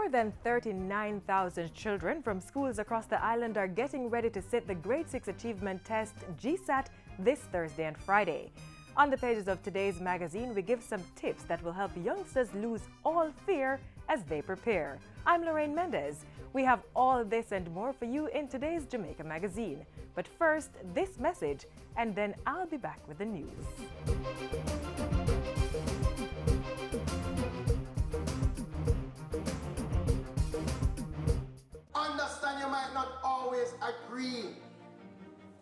More than 39,000 children from schools across the island are getting ready to sit the Grade 6 Achievement Test GSAT this Thursday and Friday. On the pages of today's magazine, we give some tips that will help youngsters lose all fear as they prepare. I'm Lorraine Mendez. We have all this and more for you in today's Jamaica magazine. But first, this message, and then I'll be back with the news. Understand you might not always agree,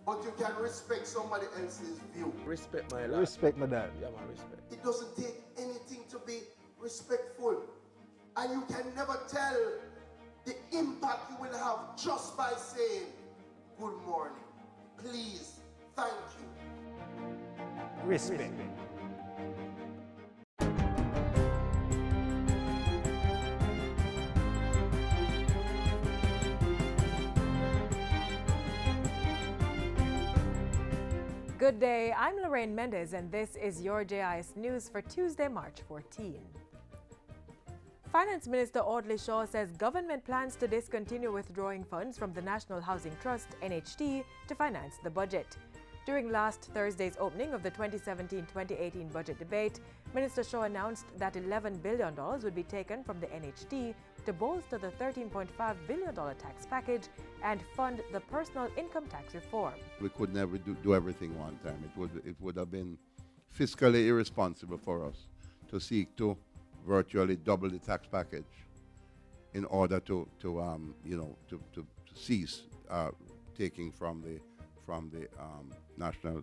but you can respect somebody else's view. Respect my lad. Respect my dad. Yeah, man, respect. It doesn't take anything to be respectful. And you can never tell the impact you will have just by saying, good morning, please, thank you. Respect. Good day, I'm Lorraine Mendez, and this is your JIS News for Tuesday, March 14. Finance Minister Audley Shaw says government plans to discontinue withdrawing funds from the National Housing Trust, NHT, to finance the budget. During last Thursday's opening of the 2017-2018 budget debate, Minister Shaw announced that $11 billion would be taken from the NHT to bolster the $13.5 billion tax package and fund the personal income tax reform. We could never do everything one time. It would have been fiscally irresponsible for us to seek to virtually double the tax package in order to cease taking from the National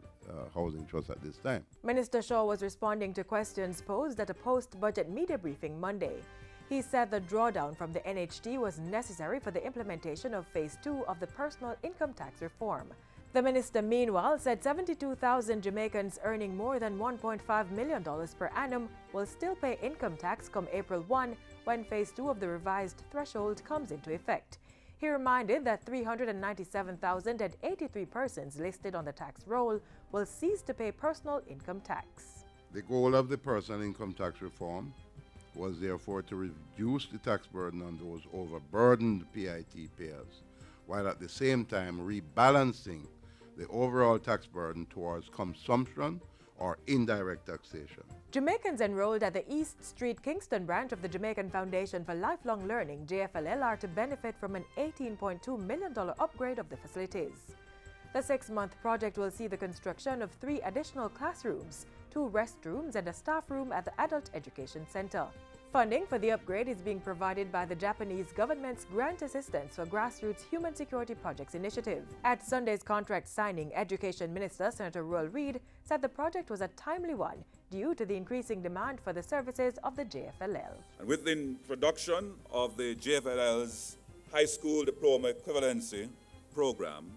Housing Trust at this time. Minister Shaw was responding to questions posed at a post-budget media briefing Monday. He said the drawdown from the NHT was necessary for the implementation of Phase 2 of the personal income tax reform. The minister, meanwhile, said 72,000 Jamaicans earning more than $1.5 million per annum will still pay income tax come April 1 when Phase 2 of the revised threshold comes into effect. He reminded that 397,083 persons listed on the tax roll will cease to pay personal income tax. The goal of the personal income tax reform was therefore to reduce the tax burden on those overburdened PIT payers, while at the same time rebalancing the overall tax burden towards consumption or indirect taxation. Jamaicans enrolled at the East Street Kingston branch of the Jamaican Foundation for Lifelong Learning, JFLL, are to benefit from an $18.2 million upgrade of the facilities. The 6-month project will see the construction of 3 additional classrooms, 2 restrooms, and a staff room at the Adult Education Center. Funding for the upgrade is being provided by the Japanese government's Grant Assistance for Grassroots Human Security Projects initiative. At Sunday's contract signing, Education Minister Senator Roel Reid said the project was a timely one due to the increasing demand for the services of the JFLL. And with the introduction of the JFLL's High School Diploma Equivalency program,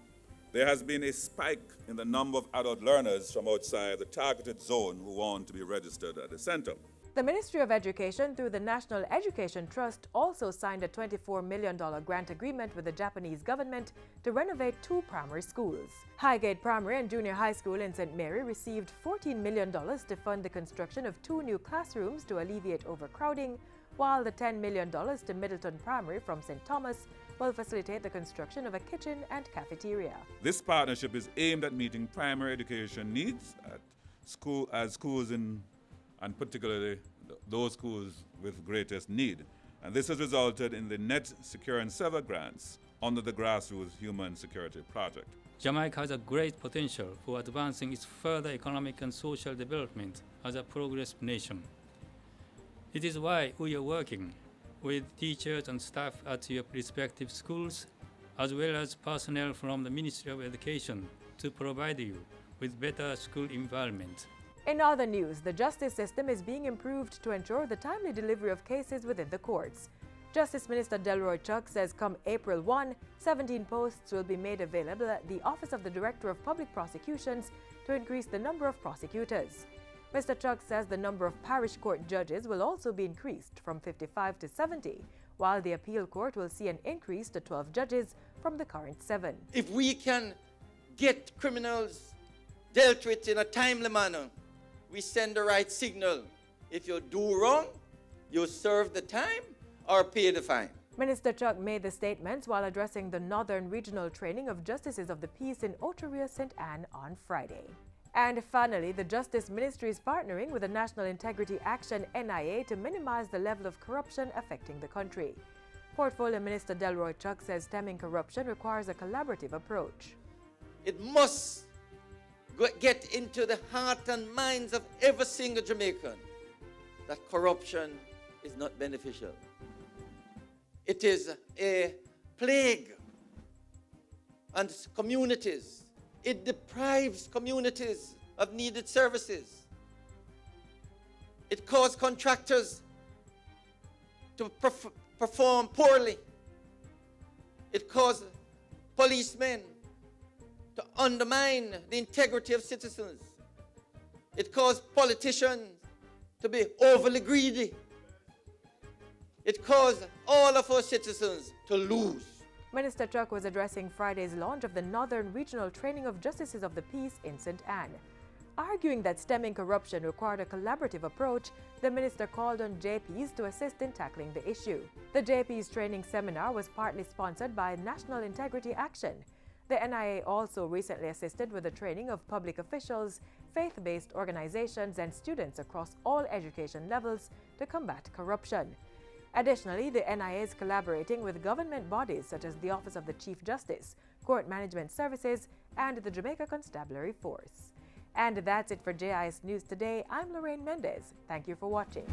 there has been a spike in the number of adult learners from outside the targeted zone who want to be registered at the center. The Ministry of Education, through the National Education Trust, also signed a $24 million grant agreement with the Japanese government to renovate 2 primary schools. Highgate Primary and Junior High School in St. Mary received $14 million to fund the construction of 2 new classrooms to alleviate overcrowding, while the $10 million to Middleton Primary from St. Thomas will facilitate the construction of a kitchen and cafeteria. This partnership is aimed at meeting primary education needs at schools and particularly those schools with greatest need. And this has resulted in the net secure and sever grants under the Grassroots Human Security Project. Jamaica has a great potential for advancing its further economic and social development as a progressive nation. It is why we are working with teachers and staff at your respective schools, as well as personnel from the Ministry of Education, to provide you with better school environment. In other news, the justice system is being improved to ensure the timely delivery of cases within the courts. Justice Minister Delroy Chuck says come April 1, 17 posts will be made available at the Office of the Director of Public Prosecutions to increase the number of prosecutors. Mr. Chuck says the number of parish court judges will also be increased from 55 to 70, while the appeal court will see an increase to 12 judges from the current 7. If we can get criminals dealt with in a timely manner, we send the right signal. If you do wrong, you serve the time, or pay the fine. Minister Chuck made the statements while addressing the Northern Regional Training of Justices of the Peace in Oteria, St. Anne on Friday. And finally, the Justice Ministry is partnering with the National Integrity Action NIA to minimize the level of corruption affecting the country. Portfolio Minister Delroy Chuck says stemming corruption requires a collaborative approach. It must get into the heart and minds of every single Jamaican that corruption is not beneficial. It is a plague on communities. It deprives communities of needed services. It causes contractors to perform poorly. It causes policemen to undermine the integrity of citizens. It causes politicians to be overly greedy. It causes all of our citizens to lose. Minister Chuck was addressing Friday's launch of the Northern Regional Training of Justices of the Peace in St. Anne. Arguing that stemming corruption required a collaborative approach, the minister called on JPs to assist in tackling the issue. The JP's training seminar was partly sponsored by National Integrity Action. The NIA also recently assisted with the training of public officials, faith-based organizations, and students across all education levels to combat corruption. Additionally, the NIA is collaborating with government bodies such as the Office of the Chief Justice, Court Management Services, and the Jamaica Constabulary Force. And that's it for JIS News Today. I'm Lorraine Mendez. Thank you for watching.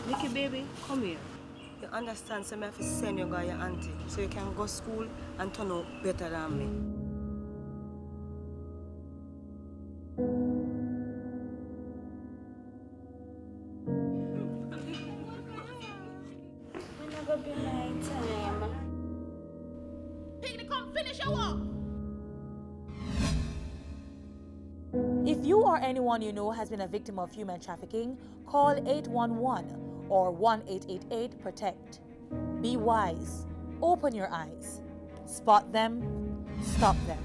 Nicky baby, come here. You understand, so I have to send you to your auntie so you can go to school and turn out better than me. When I go be night time. Piggy, come finish your work. If you or anyone you know has been a victim of human trafficking, call 811 or 1-888-PROTECT. Be wise. Open your eyes. Spot them. Stop them.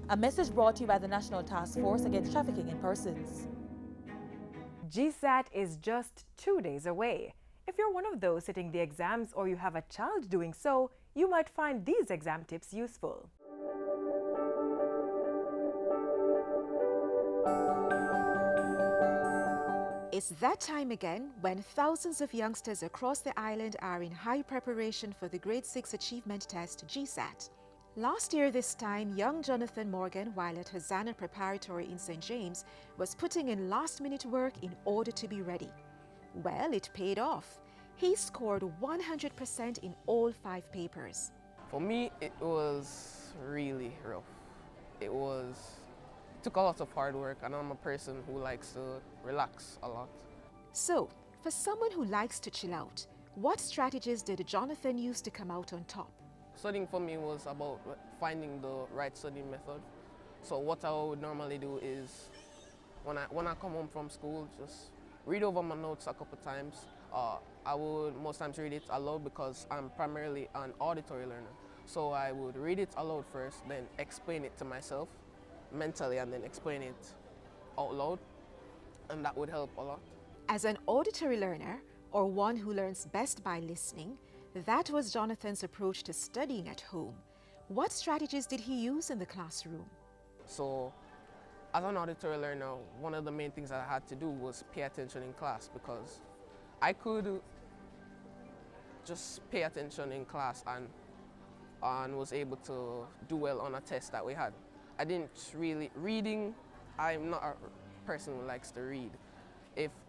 A message brought to you by the National Task Force Against Trafficking in Persons. GSAT is just 2 days away. If you're one of those sitting the exams or you have a child doing so, you might find these exam tips useful. It's that time again when thousands of youngsters across the island are in high preparation for the Grade 6 Achievement Test, GSAT. Last year this time, young Jonathan Morgan, while at Hosanna Preparatory in St. James, was putting in last-minute work in order to be ready. Well, it paid off. He scored 100% in all 5 papers. For me, it was really rough. It took a lot of hard work, and I'm a person who likes to relax a lot. So, for someone who likes to chill out, what strategies did Jonathan use to come out on top? Studying for me was about finding the right studying method. So what I would normally do is, when I come home from school, just read over my notes a couple times. I would most times read it aloud because I'm primarily an auditory learner. So I would read it aloud first, then explain it to myself mentally, and then explain it out loud, and that would help a lot. As an auditory learner, or one who learns best by listening, that was Jonathan's approach to studying at home. What strategies did he use in the classroom? So, as an auditory learner, one of the main things that I had to do was pay attention in class, because I could just pay attention in class and was able to do well on a test that we had. I didn't really, I'm not a person who likes to read.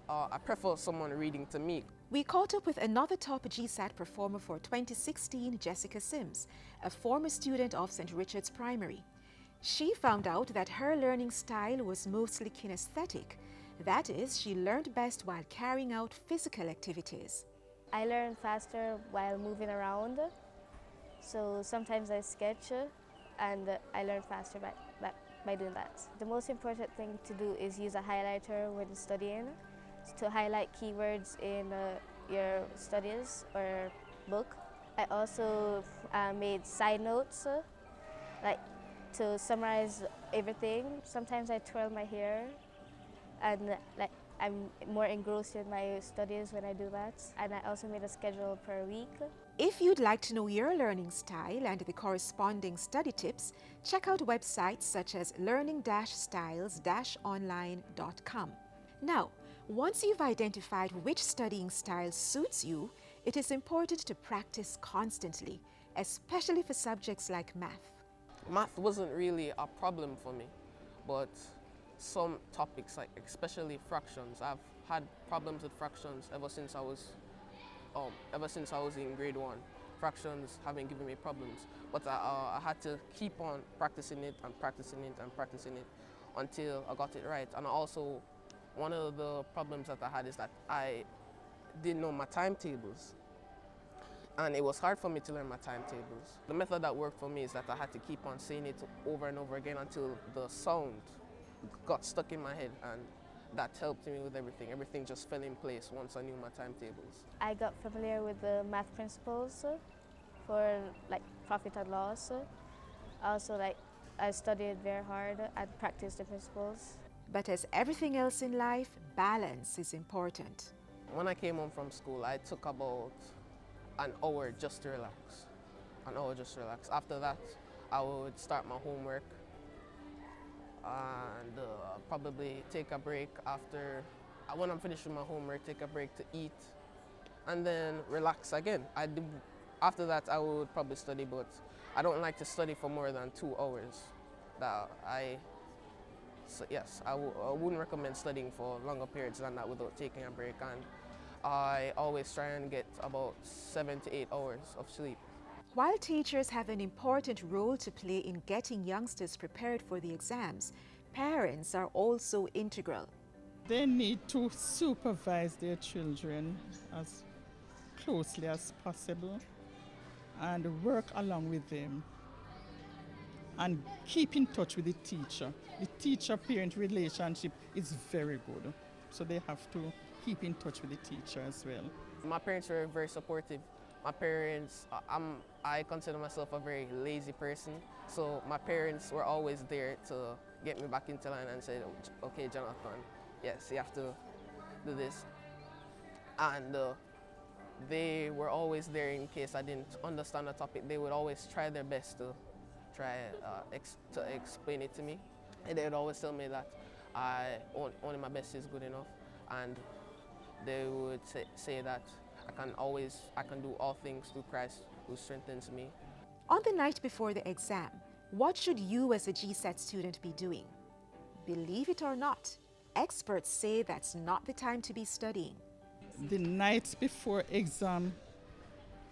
I prefer someone reading to me. We caught up with another top GSAT performer for 2016, Jessica Sims, a former student of St. Richard's Primary. She found out that her learning style was mostly kinesthetic. That is, she learned best while carrying out physical activities. I learn faster while moving around. So sometimes I sketch and I learn faster by doing that. The most important thing to do is use a highlighter when studying to highlight keywords in your studies or book. I also made side notes, like to summarize everything. Sometimes I twirl my hair, and like I'm more engrossed in my studies when I do that. And I also made a schedule per week. If you'd like to know your learning style and the corresponding study tips, check out websites such as learning-styles-online.com. Now, once you've identified which studying style suits you, it is important to practice constantly, especially for subjects like math. Math wasn't really a problem for me, but some topics, like especially fractions, I've had problems with fractions ever since I was in grade 1. Fractions haven't given me problems, but I had to keep on practicing it and practicing it and practicing it until I got it right. And also, one of the problems that I had is that I didn't know my timetables, and it was hard for me to learn my timetables. The method that worked for me is that I had to keep on saying it over and over again until the sound got stuck in my head, and that helped me with everything. Everything just fell in place once I knew my timetables. I got familiar with the math principles for like profit and loss. Also, like I studied very hard and practiced the principles. But as everything else in life, balance is important. When I came home from school, I took about an hour just to relax. An hour just to relax. After that, I would start my homework and probably take a break after. When I'm finished with my homework, take a break to eat and then relax again. After that, I would probably study, but I don't like to study for more than 2 hours. Yes, I wouldn't recommend studying for longer periods than that without taking a break, and I always try and get about 7 to 8 hours of sleep. While teachers have an important role to play in getting youngsters prepared for the exams, parents are also integral. They need to supervise their children as closely as possible and work along with them and keep in touch with the teacher. The teacher-parent relationship is very good, so they have to keep in touch with the teacher as well. My parents were very supportive. My parents, I consider myself a very lazy person, so my parents were always there to get me back into line and said, okay, Jonathan, yes, you have to do this. And they were always there in case I didn't understand a topic. They would always try their best to explain it to me. And they would always tell me that only my best is good enough. And they would say that I can do all things through Christ who strengthens me. On the night before the exam, what should you as a GSAT student be doing? Believe it or not, experts say that's not the time to be studying. The night before exam,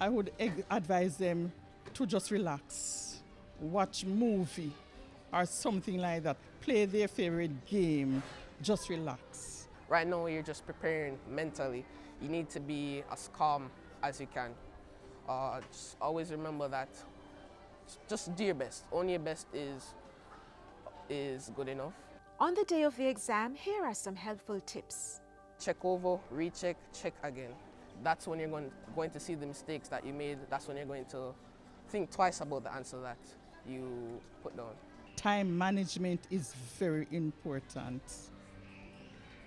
I would advise them to just relax, watch movie or something like that, play their favorite game, just relax. Right now you're just preparing mentally. You need to be as calm as you can. Just always remember that just do your best. Only your best is good enough. On the day of the exam, here are some helpful tips. Check over, recheck, check again. That's when you're going to see the mistakes that you made. That's when you're going to think twice about the answer that you put down. Time management is very important.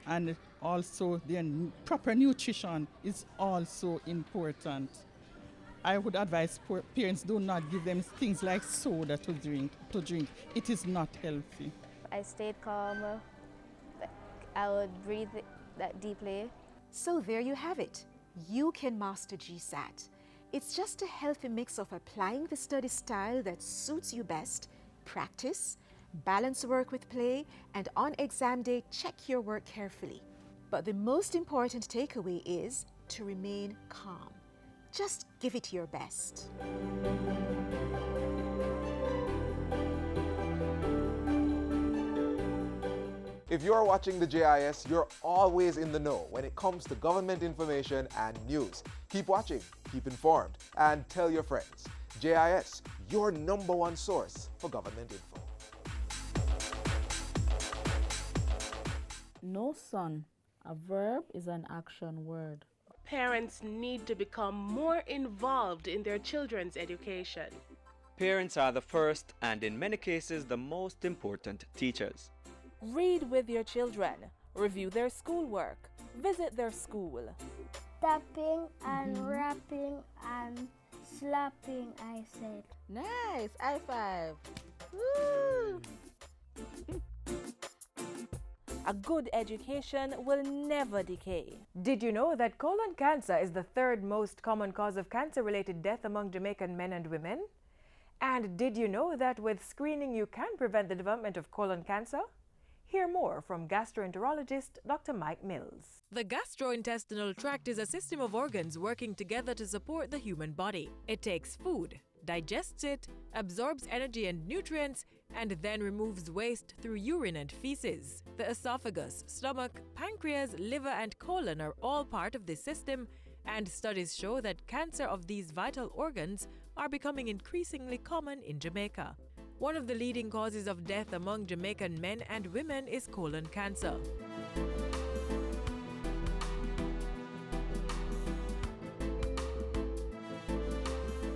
And also the proper nutrition is also important. I would advise parents do not give them things like soda to drink. It is not healthy. I stayed calm. I would breathe that deeply. So there you have it. You can master GSAT. It's just a healthy mix of applying the study style that suits you best, practice, balance work with play, and on exam day, check your work carefully. But the most important takeaway is to remain calm. Just give it your best. If you're watching the JIS, you're always in the know when it comes to government information and news. Keep watching, keep informed, and tell your friends. JIS, your #1 source for government info. No, son. A verb is an action word. Parents need to become more involved in their children's education. Parents are the first and in many cases the most important teachers. Read with your children. Review their schoolwork. Visit their school. Tapping and rapping and slapping, I said. Nice. High five. Woo! A good education will never decay. Did you know that colon cancer is the third most common cause of cancer-related death among Jamaican men and women? And did you know that with screening you can prevent the development of colon cancer? Hear more from gastroenterologist Dr. Mike Mills. The gastrointestinal tract is a system of organs working together to support the human body. It takes food, digests it, absorbs energy and nutrients, and then removes waste through urine and feces. The esophagus, stomach, pancreas, liver, and colon are all part of this system, and studies show that cancer of these vital organs are becoming increasingly common in Jamaica. One of the leading causes of death among Jamaican men and women is colon cancer.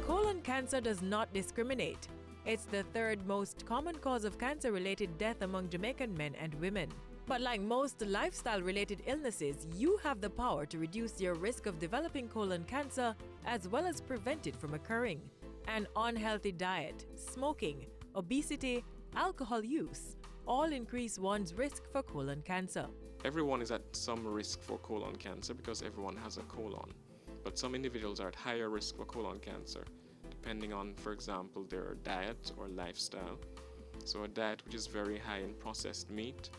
Colon cancer does not discriminate. It's the third most common cause of cancer-related death among Jamaican men and women. But like most lifestyle-related illnesses, you have the power to reduce your risk of developing colon cancer as well as prevent it from occurring. An unhealthy diet, smoking, obesity, alcohol use all increase one's risk for colon cancer. Everyone is at some risk for colon cancer because everyone has a colon. But some individuals are at higher risk for colon cancer, depending on, for example, their diet or lifestyle. So a diet which is very high in processed meat,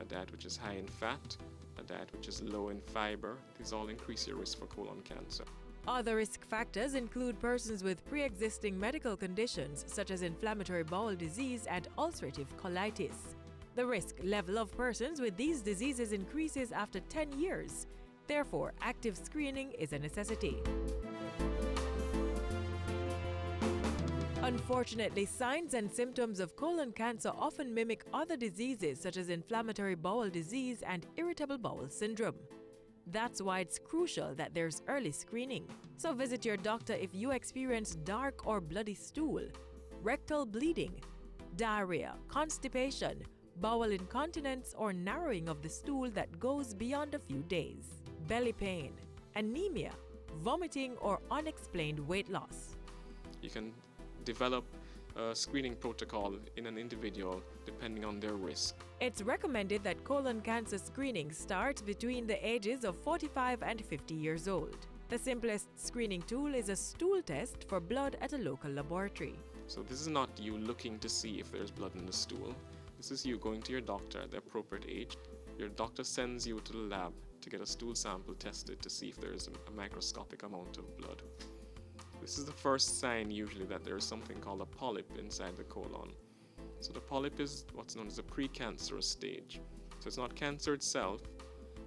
a diet which is high in fat, a diet which is low in fiber, these all increase your risk for colon cancer. Other risk factors include persons with pre-existing medical conditions such as inflammatory bowel disease and ulcerative colitis. The risk level of persons with these diseases increases after 10 years. Therefore, active screening is a necessity. Unfortunately, signs and symptoms of colon cancer often mimic other diseases such as inflammatory bowel disease and irritable bowel syndrome. That's why it's crucial that there's early screening. So visit your doctor if you experience dark or bloody stool, rectal bleeding, diarrhea, constipation, bowel incontinence, or narrowing of the stool that goes beyond a few days, belly pain, anemia, vomiting, or unexplained weight loss. You can develop a screening protocol in an individual depending on their risk. It's recommended that colon cancer screening starts between the ages of 45 and 50 years old. The simplest screening tool is a stool test for blood at a local laboratory. So this is not you looking to see if there's blood in the stool. This is you going to your doctor at the appropriate age. Your doctor sends you to the lab to get a stool sample tested to see if there is a microscopic amount of blood. This is the first sign usually that there is something called a polyp inside the colon. So the polyp is what's known as a precancerous stage. So it's not cancer itself,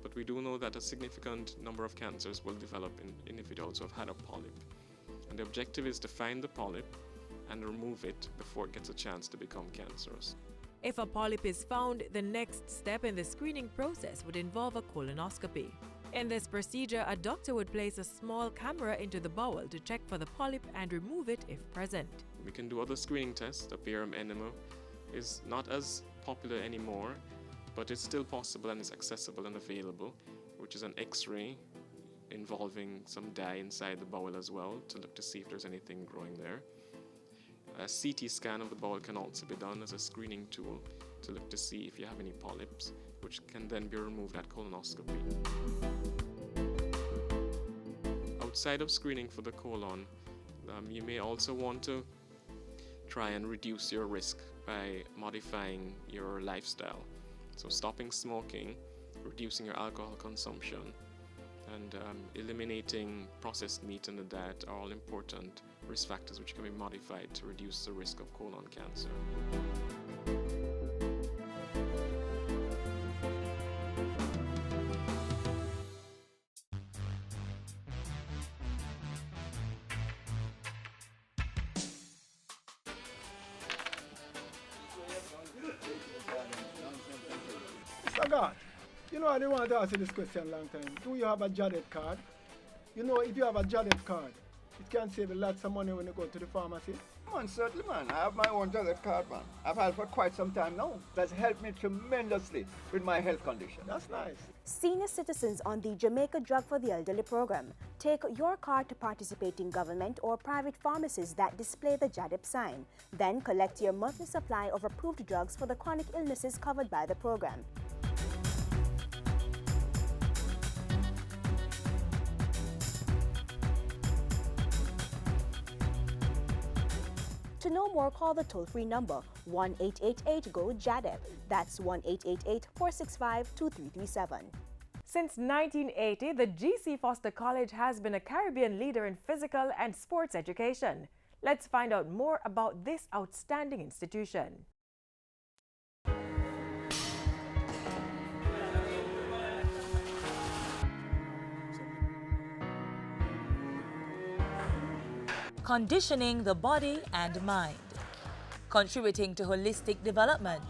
but we do know that a significant number of cancers will develop in individuals who have had a polyp. And the objective is to find the polyp and remove it before it gets a chance to become cancerous. If a polyp is found, the next step in the screening process would involve a colonoscopy. In this procedure, a doctor would place a small camera into the bowel to check for the polyp and remove it if present. We can do other screening tests. The PRM enema is not as popular anymore, but it's still possible and is accessible and available, which is an X-ray involving some dye inside the bowel as well to look to see if there's anything growing there. A CT scan of the bowel can also be done as a screening tool to look to see if you have any polyps, which can then be removed at colonoscopy. Outside of screening for the colon, you may also want to try and reduce your risk by modifying your lifestyle. So stopping smoking, reducing your alcohol consumption, and eliminating processed meat in the diet are all important risk factors which can be modified to reduce the risk of colon cancer. Mr. God, You know, I didn't want to ask you this question a long time. Do you have a GSAT card? You know, if you have a GSAT card, it can save you lots of money when you go to the pharmacy. Man, certainly, man. I have my own GSAT card, man. I've had it for quite some time now. That's helped me tremendously with my health condition. That's nice. Senior citizens on the Jamaica Drug for the Elderly program. Take your card to participating government or private pharmacies that display the GSAT sign. Then collect your monthly supply of approved drugs for the chronic illnesses covered by the program. To know more, call the toll-free number 1-888-GO-JADEP. That's 1-888-465-2337. Since 1980, the G.C. Foster College has been a Caribbean leader in physical and sports education. Let's find out more about this outstanding institution. Conditioning the body and mind, contributing to holistic development.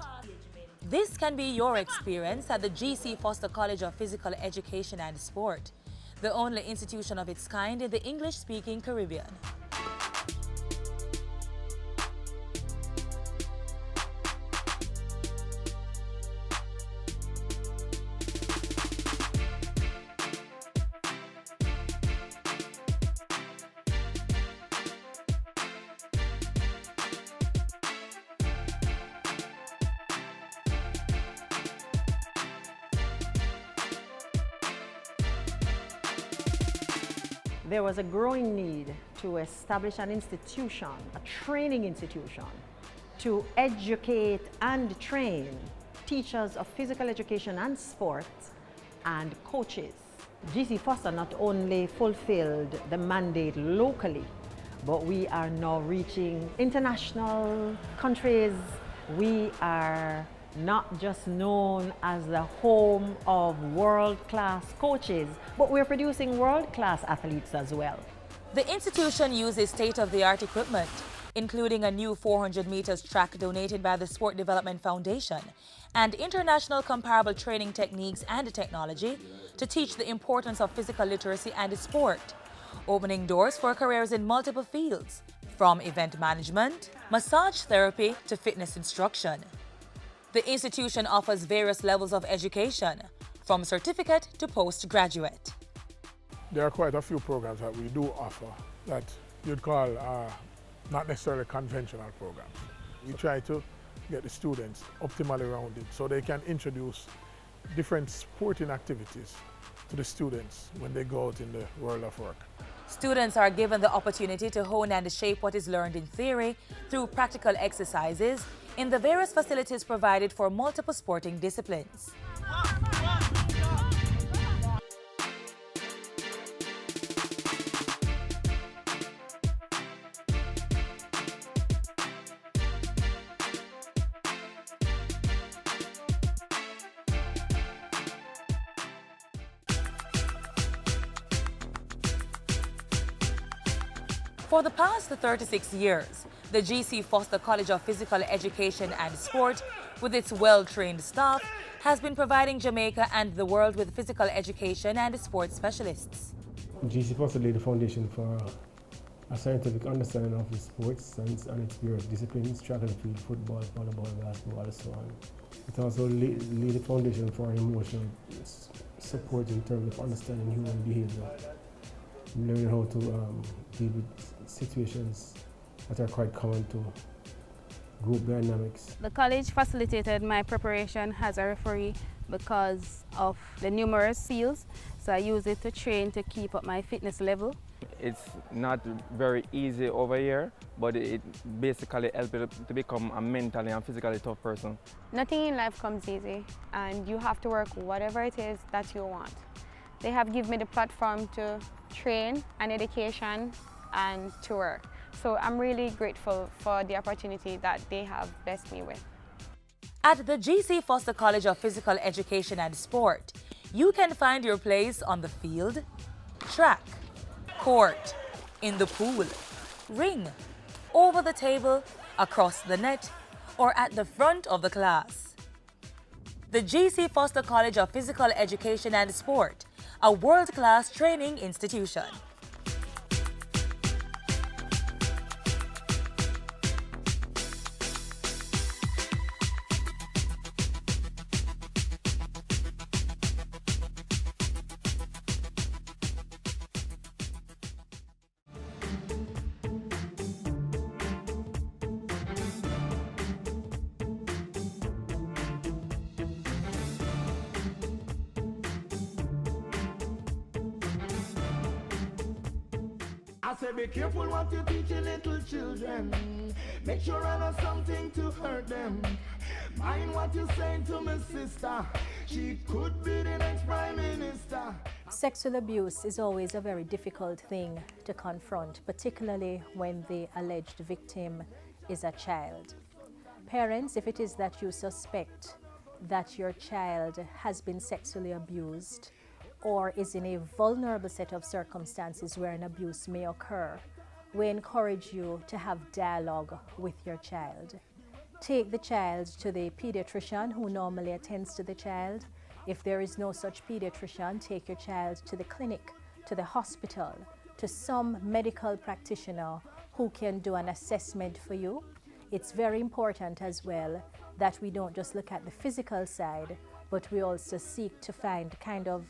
This can be your experience at the G.C. Foster College of Physical Education and Sport, the only institution of its kind in the English-speaking Caribbean. There was a growing need to establish an institution, a training institution, to educate and train teachers of physical education and sport and coaches. GC Foster not only fulfilled the mandate locally, but we are now reaching international countries. We are not just known as the home of world-class coaches, but we're producing world-class athletes as well. The institution uses state-of-the-art equipment, including a new 400 meters track donated by the Sport Development Foundation, and international comparable training techniques and technology to teach the importance of physical literacy and sport, opening doors for careers in multiple fields, from event management, massage therapy to fitness instruction. The institution offers various levels of education, from certificate to postgraduate. There are quite a few programs that we do offer that you'd call not necessarily conventional programs. We try to get the students optimally rounded so they can introduce different sporting activities to the students when they go out in the world of work. Students are given the opportunity to hone and shape what is learned in theory through practical exercises in the various facilities provided for multiple sporting disciplines. For the past 36 years, the G.C. Foster College of Physical Education and Sport, with its well-trained staff, has been providing Jamaica and the world with physical education and sports specialists. G.C. Foster laid the foundation for a scientific understanding of the sports, science and its various disciplines, track and field, football, volleyball, basketball, and so on. It also laid the foundation for emotional support in terms of understanding human behavior, learning how to deal with situations that are quite common to group dynamics. The college facilitated my preparation as a referee because of the numerous fields, so I use it to train to keep up my fitness level. It's not very easy over here, but it basically helps you to become a mentally and physically tough person. Nothing in life comes easy, and you have to work whatever it is that you want. They have given me the platform to train and education and to work. So I'm really grateful for the opportunity that they have blessed me with. At the G.C. Foster College of Physical Education and Sport, you can find your place on the field, track, court, in the pool, ring, over the table, across the net, or at the front of the class. The G.C. Foster College of Physical Education and Sport, a world-class training institution. I say be careful what you teach your little children. Make sure I know something to hurt them. Mind what you saying to my sister. She could be the next prime minister. Sexual abuse is always a very difficult thing to confront, particularly when the alleged victim is a child. Parents, if it is that you suspect that your child has been sexually abused or is in a vulnerable set of circumstances where an abuse may occur, we encourage you to have dialogue with your child. Take the child to the pediatrician who normally attends to the child. If there is no such pediatrician, take your child to the clinic, to the hospital, to some medical practitioner who can do an assessment for you. It's very important as well that we don't just look at the physical side, but we also seek to find the kind of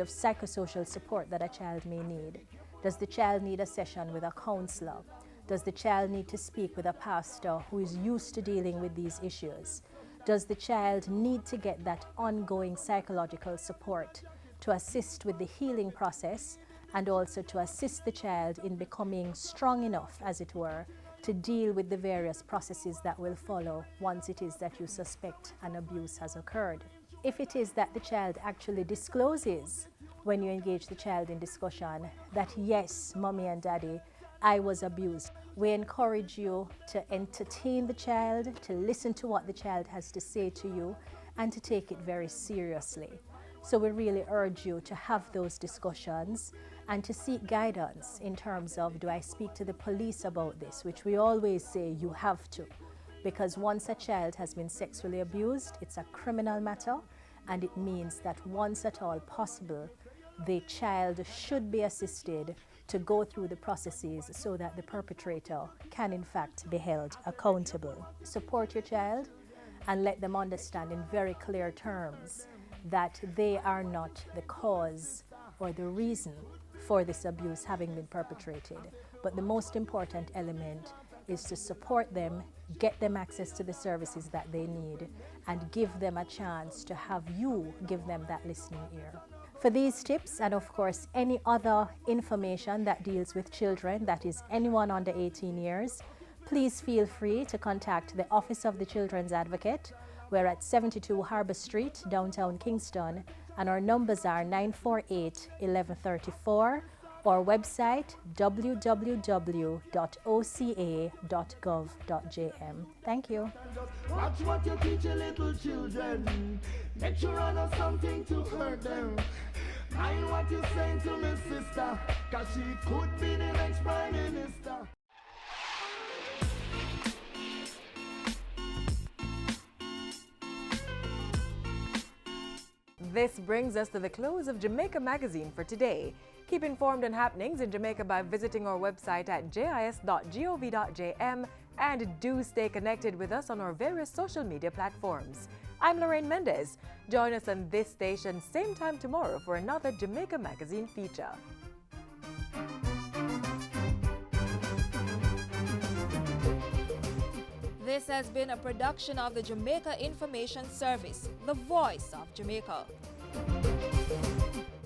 psychosocial support that a child may need. Does the child need a session with a counselor? Does the child need to speak with a pastor who is used to dealing with these issues? Does the child need to get that ongoing psychological support to assist with the healing process and also to assist the child in becoming strong enough, as it were, to deal with the various processes that will follow once it is that you suspect an abuse has occurred? If it is that the child actually discloses when you engage the child in discussion that, yes, mommy and daddy, I was abused, we encourage you to entertain the child, to listen to what the child has to say to you, and to take it very seriously. So we really urge you to have those discussions and to seek guidance in terms of, do I speak to the police about this, which we always say you have to. Because once a child has been sexually abused, it's a criminal matter, and it means that once at all possible, the child should be assisted to go through the processes so that the perpetrator can in fact be held accountable. Support your child and let them understand in very clear terms that they are not the cause or the reason for this abuse having been perpetrated. But the most important element is to support them, get them access to the services that they need, and give them a chance to have you give them that listening ear. For these tips and of course any other information that deals with children, that is anyone under 18 years, please feel free to contact the Office of the Children's Advocate. We're at 72 Harbour Street, downtown Kingston, and our numbers are 948-1134, or website www.oca.gov.jm. Thank you. Watch what you teach your little children. Make sure I know something to hurt them. Mind what you saying to my sister, cause she could be the next prime minister. This brings us to the close of Jamaica Magazine for today. Keep informed on happenings in Jamaica by visiting our website at jis.gov.jm, and do stay connected with us on our various social media platforms. I'm Lorraine Mendez. Join us on this station same time tomorrow for another Jamaica Magazine feature. This has been a production of the Jamaica Information Service, the voice of Jamaica.